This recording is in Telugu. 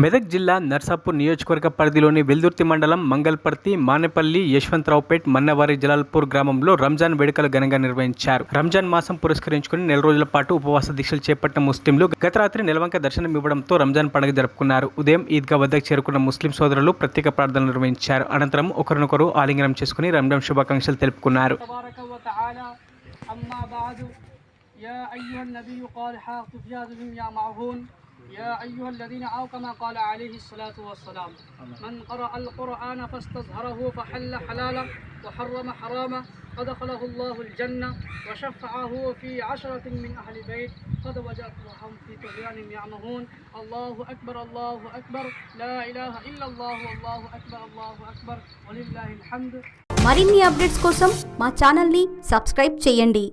మెదక్ జిల్లా నర్సాపూర్ నియోజకవర్గ పరిధిలోని వెల్దుర్తి మండలం మంగల్పర్తి, మానేపల్లి, యశ్వంతరావుపేట్, మన్నవారి, జలాల్పూర్ గ్రామంలో రంజాన్ వేడుకలు ఘనంగా నిర్వహించారు. రంజాన్ మాసం పురస్కరించుకుని 4 రోజుల పాటు ఉపవాస దీక్షలు చేపట్టిన ముస్లింలు గత రాత్రి నెలవంక దర్శనం ఇవ్వడంతో రంజాన్ పండుగ జరుపుకున్నారు. ఉదయం ఈద్గా వద్దకు చేరుకున్న ముస్లిం సోదరులు ప్రత్యేక ప్రార్థనలు నిర్వహించారు. అనంతరం ఒకరినొకరు ఆలింగనం చేసుకుని రంజాన్ శుభాకాంక్షలు తెలుపుకున్నారు. يا أيها الذين آمنوا كما قال عليه الصلاة والسلام من قرأ القرآن فاستظهره فحل حلالا وحرم حراما فدخله الله الجنة وشفعه في 10 من أهل بيت قد وجدهم في طغيانهم يعمهون الله أكبر لا إله إلا الله والله أكبر ولله الحمد. మరిన్ని అప్డేట్స్ కోసం మా ఛానల్ ని సబ్స్క్రైబ్ చేయండి.